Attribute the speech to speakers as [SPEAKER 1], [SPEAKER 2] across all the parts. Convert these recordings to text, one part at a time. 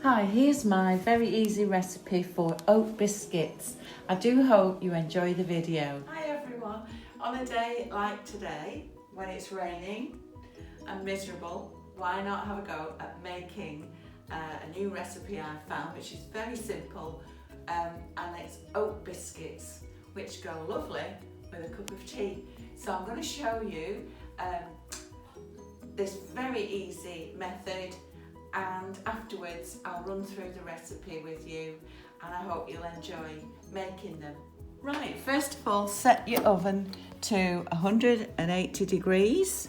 [SPEAKER 1] Hi, here's my very easy recipe for oat biscuits. I do hope you enjoy the video. Hi everyone. On a day like today, when it's raining and miserable, why not have a go at making a new recipe I found, which is very simple, and it's oat biscuits, which go lovely with a cup of tea. So I'm going to show you this very easy method, and afterwards I'll run through the recipe with you, and I hope you'll enjoy making them. Right, first of all, set your oven to 180 degrees.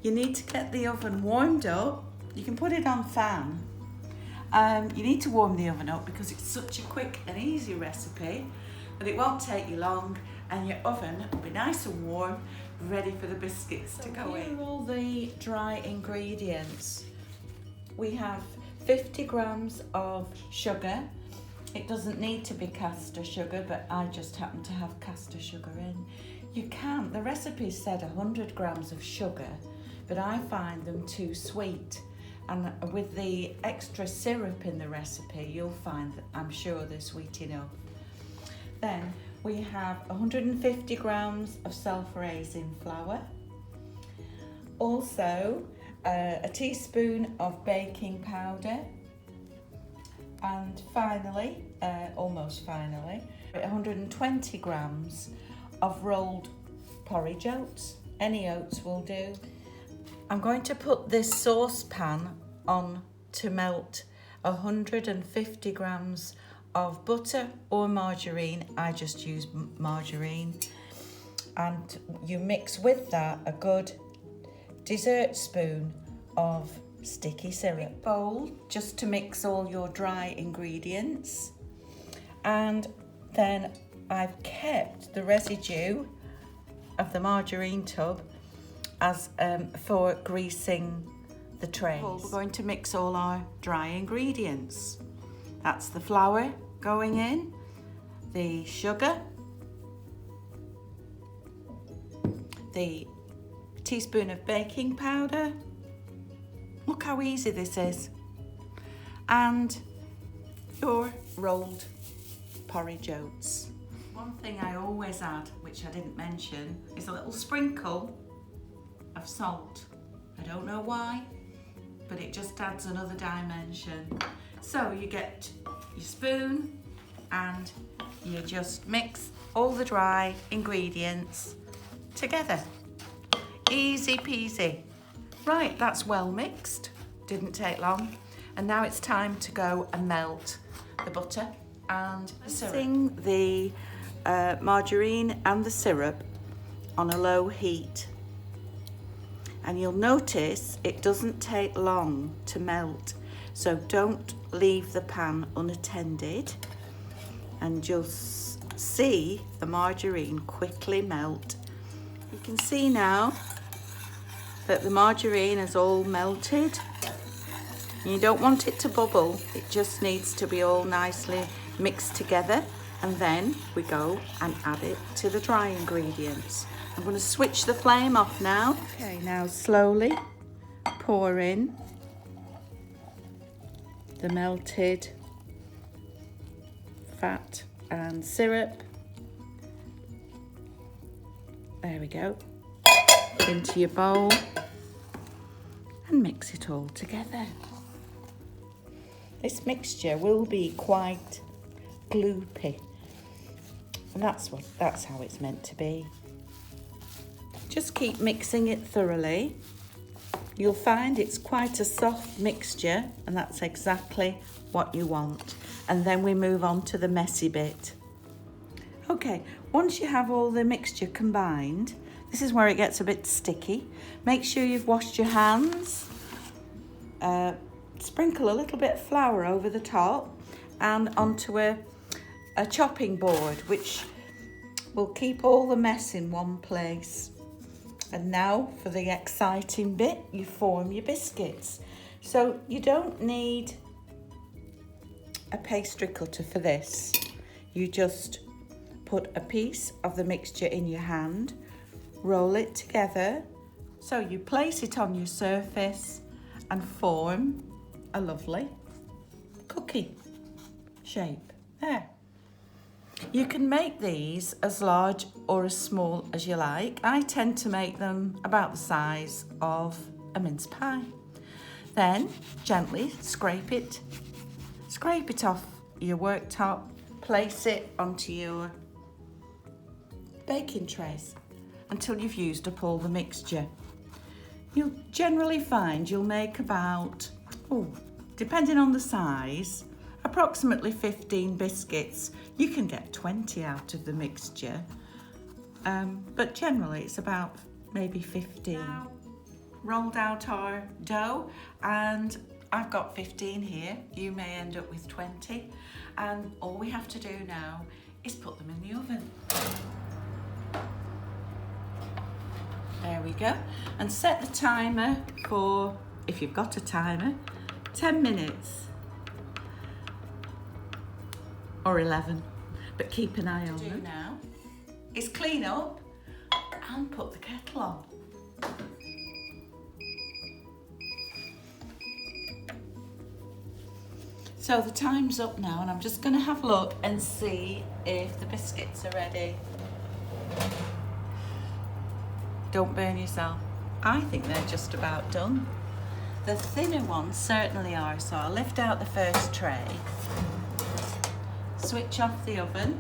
[SPEAKER 1] You need to get the oven warmed up. You can put it on fan. You need to warm the oven up because it's such a quick and easy recipe, but it won't take you long, and your oven will be nice and warm, ready for the biscuits to go in. Here are all the dry ingredients. We have 50 grams of sugar. It doesn't need to be caster sugar, but I just happen to have caster sugar in. You can, the recipe said 100 grams of sugar, but I find them too sweet. And with the extra syrup in the recipe, you'll find that I'm sure they're sweet enough. Then we have 150 grams of self-raising flour. Also, a teaspoon of baking powder, and finally, almost finally, 120 grams of rolled porridge oats. Any oats will do. I'm going to put this saucepan on to melt 150 grams of butter or margarine. I just use margarine, and you mix with that a good dessert spoon of sticky syrup. Bowl just to mix all your dry ingredients, and then I've kept the residue of the margarine tub as for greasing the trays. We're going to mix all our dry ingredients. That's the flour going in, the sugar, the teaspoon of baking powder. Look how easy this is. And your rolled porridge oats. One thing I always add, which I didn't mention, is a little sprinkle of salt. I don't know why, but it just adds another dimension. So you get your spoon and you just mix all the dry ingredients together. Easy peasy. Right, that's well mixed. Didn't take long. And now it's time to go and melt the butter and the syrup. Mixing the margarine and the syrup on a low heat. And you'll notice it doesn't take long to melt, so don't leave the pan unattended, and you'll see the margarine quickly melt. You can see now that the margarine is all melted. You don't want it to bubble, it just needs to be all nicely mixed together, and then we go and add it to the dry ingredients. I'm going to switch the flame off now. Okay, now slowly pour in the melted fat and syrup. There we go. Into your bowl and mix it all together. This mixture will be quite gloopy, and that's how it's meant to be. Just keep mixing it thoroughly. You'll find it's quite a soft mixture, and that's exactly what you want. And then we move on to the messy bit. Okay, once you have all the mixture combined, this is where it gets a bit sticky. Make sure you've washed your hands. Sprinkle a little bit of flour over the top and onto a chopping board, which will keep all the mess in one place. And now for the exciting bit, you form your biscuits. So you don't need a pastry cutter for this. You just put a piece of the mixture in your hand, roll it together. So you place it on your surface and form a lovely cookie shape. There. You can make these as large or as small as you like. I tend to make them about the size of a mince pie. Then gently scrape it off your worktop, place it onto your baking trays until you've used up all the mixture. You'll generally find you'll make about, depending on the size, approximately 15 biscuits. You can get 20 out of the mixture, but generally it's about maybe 15. Now, rolled out our dough, and I've got 15 here. You may end up with 20, and all we have to do now is put them in the oven. There we go, and set the timer for, if you've got a timer, 10 minutes or 11, but keep an eye on them. What to do now is clean up and put the kettle on. So the time's up now, and I'm just going to have a look and see if the biscuits are ready. Don't burn yourself. I think they're just about done. The thinner ones certainly are, so I'll lift out the first tray, switch off the oven.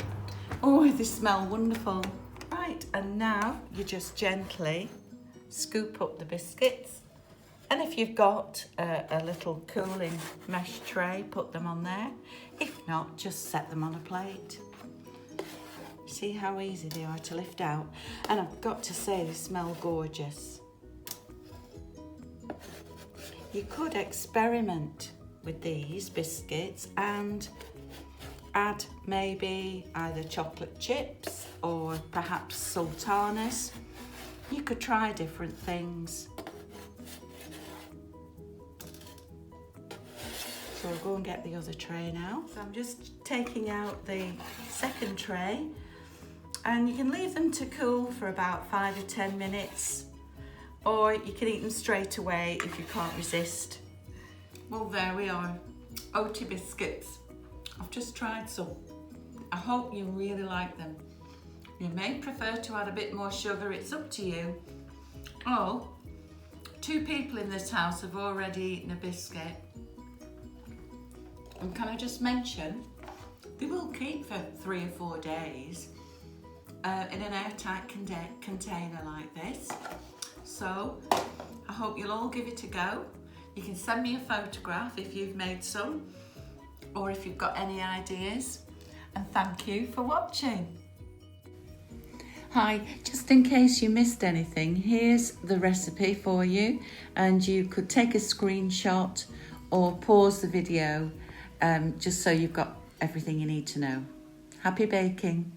[SPEAKER 1] Oh, they smell wonderful. Right, and now you just gently scoop up the biscuits. And if you've got a little cooling mesh tray, put them on there. If not, just set them on a plate. See how easy they are to lift out. And I've got to say, they smell gorgeous. You could experiment with these biscuits and add maybe either chocolate chips or perhaps sultanas. You could try different things. So I'll go and get the other tray now. So I'm just taking out the second tray, and you can leave them to cool for about 5 or 10 minutes, or you can eat them straight away if you can't resist. Well, there we are, oaty biscuits. I've just tried some. I hope you really like them. You may prefer to add a bit more sugar, it's up to you. Oh, 2 people in this house have already eaten a biscuit. And can I just mention, they will keep for 3 or 4 days in an airtight container like this. So I hope you'll all give it a go. You can send me a photograph if you've made some, or if you've got any ideas. And thank you for watching. Hi, just in case you missed anything, here's the recipe for you, and you could take a screenshot or pause the video just so you've got everything you need to know. Happy baking!